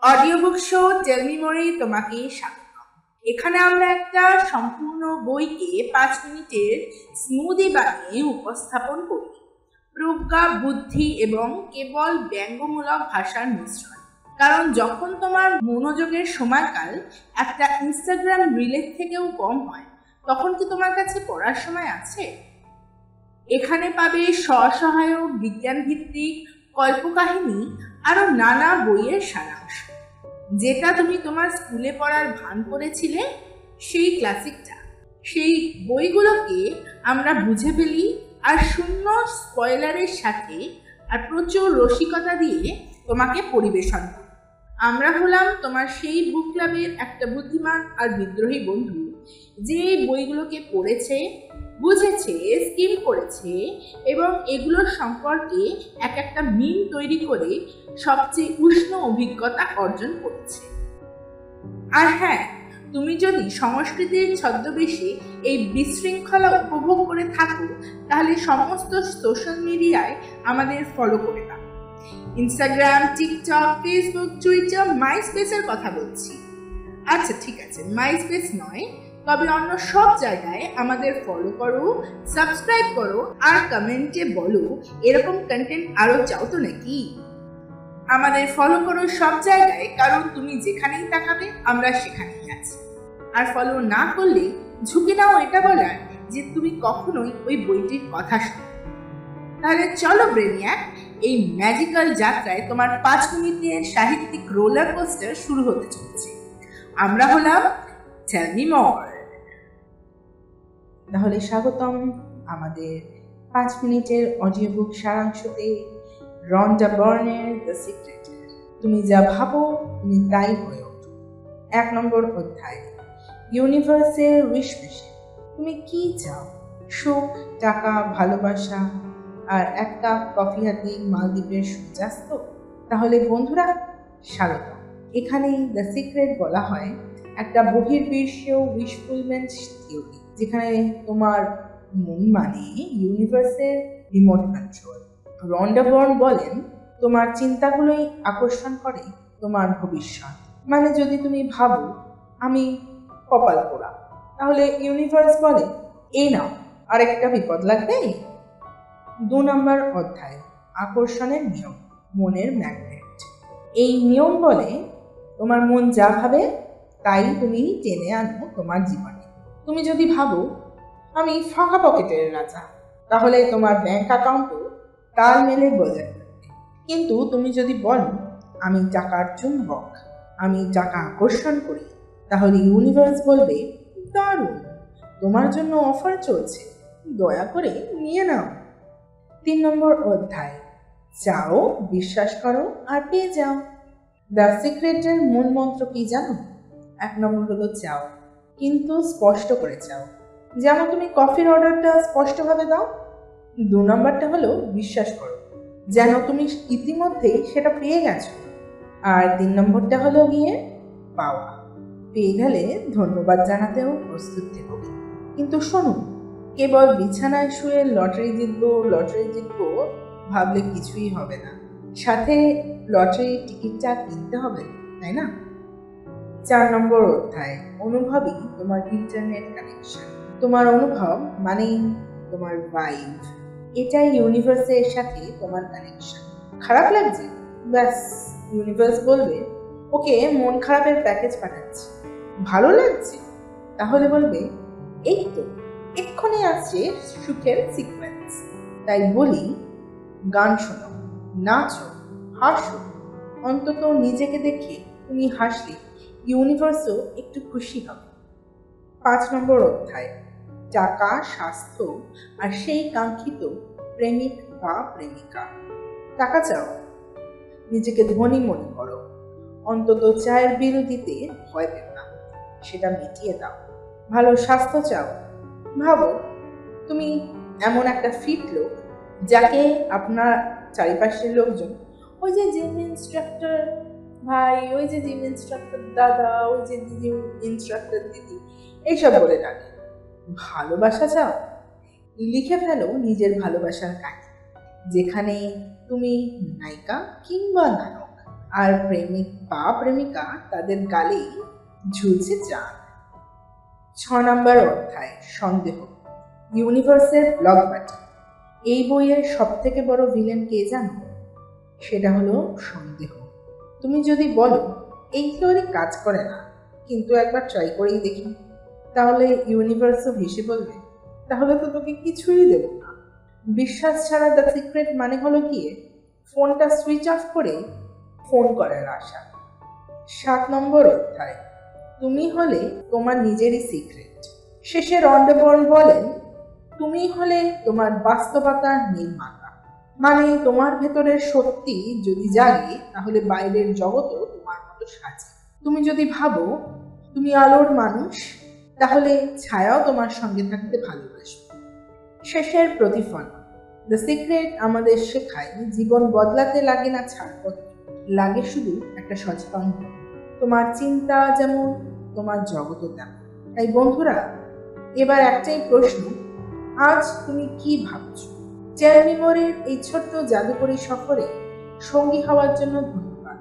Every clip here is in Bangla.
Audio book show tell me more তোমাকে স্বাগত। এখানে আমরা একটা সম্পূর্ণ বইকে 5 মিনিটের স্মুদি বানিয়ে উপস্থাপন করি। প্রজ্ঞা, বুদ্ধি এবং কেবল ব্যঙ্গমূলক ভাষার মিশ্রণ। কারণ যখন তোমার মনোযোগের সময়কাল একটা ইনস্টাগ্রাম রিলের থেকেও কম হয়, তখন কি তোমার কাছে পড়ার সময় আছে? এখানে পাবে স্বসহায়ক, বিজ্ঞান ভিত্তিক কল্পকাহিনী আরো নানা বইয়ের সারাংশ, যেটা তুমি তোমার স্কুলে পড়ার ভান করেছিলে, সেই ক্লাসিকটা। সেই বইগুলোকে আমরা বুঝে ফেলি আর শূন্য স্পয়লারের সাথে আর প্রচুর রসিকতা দিয়ে তোমাকে পরিবেশন করি। আমরা হলাম তোমার সেই বুক ক্লাবের একটা বুদ্ধিমান আর বিদ্রোহী বন্ধু, যে বইগুলোকে পড়েছে, বুঝেছে, স্কিম করেছে এবং এগুলোর সম্পর্কে একটা মিম তৈরি করে সবচেয়ে উষ্ণ অভিজ্ঞতা অর্জন করেছে। আর হ্যাঁ, তুমি যদি সংস্কৃতির ছদ্মবেশে এই বিশৃঙ্খলা উপভোগ করে থাকো, তাহলে সমস্ত সোশ্যাল মিডিয়ায় আমাদের ফলো করে দাও। ইনস্টাগ্রাম, টিকটক, ফেসবুক, টুইটার, মাইস্পেসের কথা বলছি। আচ্ছা ঠিক আছে, মাইস্পেস নয়, তবে অন্য সব জায়গায় আমাদের ফলো করো, সাবস্ক্রাইব করো আর কমেন্টে বলো এরকম কন্টেন্ট আরো চাও তো নাকি। আমাদের ফলো করো সব জায়গায়, কারণ তুমি যেখানেই তাকাবে আমরা সেখানেই আছি। আর ফলো না করলে ঝুঁকি নাও এটা বলার যে তুমি কখনোই ওই বইটির কথা শোনো। তাহলে চলো ব্রেনিয়াক, এই ম্যাজিক্যাল যাত্রায় তোমার 5 মিনিটের সাহিত্যিক রোলার কোস্টার শুরু হতে চলেছে। আমরা হলাম টেল মি মোর। তাহলে স্বাগতম আমাদের 5 মিনিটের অডিও বুক সারাংশতে, রন্ডা বার্নের দ্য সিক্রেট। তুমি যা ভাবো তুমি তাই হয়ে ওঠো। 1 নম্বর অধ্যায়, ইউনিভার্সের উইশ মেশিন। তুমি কি চাও? সুখ, টাকা, ভালোবাসা আর এক কাপ কফি হাতে মালদ্বীপের সূর্যাস্ত? তাহলে বন্ধুরা স্বাগত। এখানে দ্য সিক্রেট বলা হয় একটা বহির্বিশ্ব উইশফুলমেন্ট থিওরি, যেখানে তোমার মন মানে ইউনিভার্সের রিমোট কন্ট্রোল। রন্ডা বার্ন বলেন, তোমার চিন্তাগুলোই আকর্ষণ করে তোমার ভবিষ্যৎ। মানে যদি তুমি ভাবো আমি কপাল পোড়া, তাহলে ইউনিভার্স বলে এই নাও আরেকটা বিপদ লাগবে। 2 নম্বর অধ্যায়, আকর্ষণের নিয়ম, মনের ম্যাগনেট। এই নিয়ম বলে তোমার মন যা ভাবে তাই তুমি টেনে আনো তোমার জীবনে। তুমি যদি ভাবো আমি ফাঁকা পকেটের রাজা, তাহলে তোমার ব্যাংক অ্যাকাউন্টও তাল মেলে বজায় থাকবে। কিন্তু তুমি যদি বলো আমি টাকার চুম্বক, আমি টাকা আকর্ষণ করি, তাহলে ইউনিভার্স বলবে দারুণ, তোমার জন্য অফার চলছে, দয়া করে নিয়ে নাও। 3 নম্বর অধ্যায়, চাও, বিশ্বাস করো আর পেয়ে যাও। দ্য সিক্রেটের মূল মন্ত্র কি জানো? 1 নম্বর হলো চাও, কিন্তু স্পষ্ট করে চাও, যেমন তুমি কফির অর্ডারটা স্পষ্টভাবে দাও। 2 নম্বরটা হলো বিশ্বাস করো, যেন তুমি ইতিমধ্যেই সেটা পেয়ে গেছো। আর 3 নম্বরটা হলো গিয়ে পাওয়া, পেয়ে গেলে ধন্যবাদ জানাতেও প্রস্তুত থেকো। কিন্তু শোনো, কেবল বিছানায় শুয়ে লটারি জিতবো ভাবলে কিছুই হবে না, সাথে লটারির টিকিটটা কিনতে হবে, তাই না? 4 নম্বর অধ্যায়, অনুভবই তোমার ইন্টারনেট কানেকশন। তোমার অনুভব মানেই তোমার ভাইব, এটাই ইউনিভার্সের সাথে তোমার কানেকশন। খারাপ লাগছে, ব্যাস ইউনিভার্স বলবে ওকে মন খারাপের প্যাকেজ পাঠাচ্ছি। ভালো লাগছে, তাহলে বলবে এই তো এক্ষুনি আসছে সুখের সিকোয়েন্স। তাই বলি, গান শোনো, নাচো, হাসো, অন্তত নিজেকে দেখে তুমি হাসলে ইউনিভার্সও একটু খুশি হবে। 5 নম্বর অধ্যায়, টাকা, স্বাস্থ্য আর সেই কাঙ্ক্ষিত প্রেমিক বা প্রেমিকা। টাকা চাও, নিজেকে ধনী মনে করো, অন্তত চায়ের বিল দিতে ভয় পেও না, সেটা মিটিয়ে দাও। ভালো স্বাস্থ্য চাও, ভাবো তুমি এমন একটা ফিট লোক যাকে আপনার চারিপাশের লোকজন ওই যে জিম ইনস্ট্রাক্টর ভাই, ওই যে জিম ইনস্ট্রাক্টর দাদা, ওই যে দিদি ইনস্ট্রাক্টর দিদি এইসব বলে ডাকে। ভালোবাসা চাও, লিখে ফেলো নিজের ভালোবাসার কাহিনী, যেখানে তুমি নায়িকা কিংবা নায়ক আর প্রেমিক বা প্রেমিকা তাদের গালেই ঝুলছে চাঁদ। 6 নম্বর অধ্যায়, সন্দেহ, ইউনিভার্সের ব্লক বাটন। এই বইয়ের সব থেকে বড় ভিলেন কে জানো? সেটা হলো সন্দেহ। তুমি যদি বলো এই থিওরি কাজ করে না, কিন্তু একবার ট্রাই করেই দেখি, তাহলে ইউনিভার্সও ভেসে বলবে তাহলে তো তোকে কিছুই দেব না। বিশ্বাস ছাড়া দ্য সিক্রেট মানে হলো গিয়ে ফোনটা সুইচ অফ করে ফোন করার আশা। 7 নম্বর অধ্যায়, তুমি হলে তোমার নিজেরই সিক্রেট। শেষে রন্ডা বর্ন বলেন, তুমি হলে তোমার বাস্তবতার নির্মাতা। মানে তোমার ভেতরের সত্যি যদি জাগে, তাহলে বাইরের জগৎও তোমার মতো সাজে। তুমি যদি ভাবো তুমি আলোর মানুষ, তাহলে ছায়াও তোমার সঙ্গে থাকতে ভালোবাসবে। শেষের প্রতিফলন, দ্য সিক্রেট আমাদের শেখায় জীবন বদলাতে লাগে না ছাড়পত্র, লাগে শুধু একটা সচেতন। তোমার চিন্তা যেমন তোমার জগৎও তেমন। তাই বন্ধুরা, এবার একটাই প্রশ্ন, আজ তুমি কি ভাবছো? জেরেমি মোরের এই ছোট্ট জাদুকরী সফরে সঙ্গী হওয়ার জন্য ধন্যবাদ।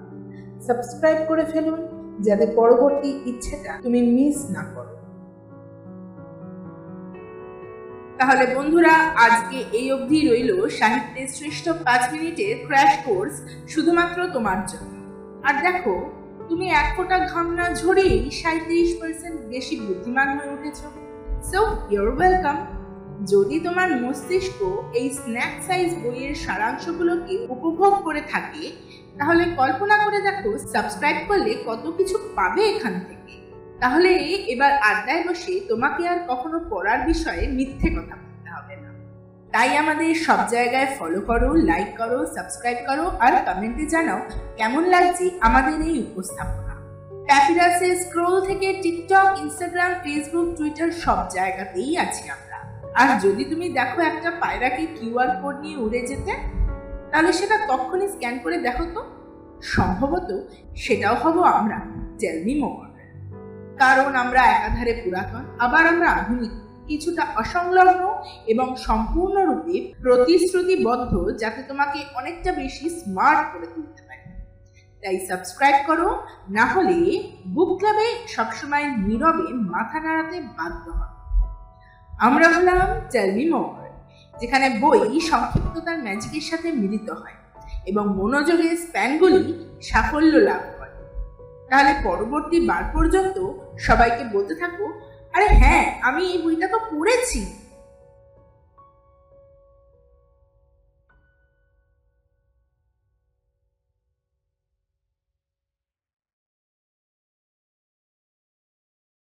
সাবস্ক্রাইব করে ফেলুন যাতে পরবর্তী ইচ্ছেটা তুমি মিস না করো। তাহলে বন্ধুরা, আজকে এই অবধি রইল সাহিত্যের শ্রেষ্ঠ 5 মিনিটের ক্র্যাশ কোর্স শুধুমাত্র তোমার জন্য। আর দেখো, তুমি এক ফোঁটা ঘাম না ঝরিয়েই 37% বেশি বুদ্ধিমান হয়ে উঠেছ। So your welcome. যদি তোমার মস্তিষ্ক এই স্ন্যাক সাইজ বইয়ের সারাংশগুলোকে উপভোগ করে থাকে, তাহলে কল্পনা করে দেখো সাবস্ক্রাইব করলে কত কিছু পাবে এখান থেকে। তাহলে এবার আড্ডায় বসে তোমাকে আর কখনো পড়ার বিষয়ে মিথ্যে কথা বলতে হবে না। তাই আমাদের সব জায়গায় ফলো করো, লাইক করো, সাবস্ক্রাইব করো আর কমেন্টে জানাও কেমন লাগছে আমাদের এই উপস্থাপনা। প্যাপিরাসের স্ক্রোল থেকে টিকটক, ইনস্টাগ্রাম, ফেসবুক, টুইটার সব জায়গাতেই আছি আমরা। আর যদি তুমি দেখো একটা পায়রাকে কিউআর কোড নিয়ে উড়ে যেতে, তাহলে সেটা তখনই স্ক্যান করে দেখো তো, সম্ভবত সেটাও হব আমরা, জেরেমি মোর। কারণ আমরা একাধারে পুরাতন, আবার আমরা আধুনিক, কিছুটা অসংলগ্ন এবং সম্পূর্ণরূপে প্রতিশ্রুতিবদ্ধ, যাতে তোমাকে অনেকটা বেশি স্মার্ট করে তুলতে পারে। তাই সাবস্ক্রাইব করো, না হলে বুক ক্লাবে সবসময় নীরবে মাথা নাড়াতে বাধ্য হবে। আমরা হলাম জেরেমি মোর, যেখানে বই সংক্ষিপ্ততার ম্যাজিকের সাথে মিলিত হয় এবং মনোযোগের স্প্যানগুলি সাফল্য লাভ করে। তাহলে পরবর্তী বার পর্যন্ত সবাইকে বলতে থাকো, আরে হ্যাঁ, আমি এই বইটা তো পড়েছি।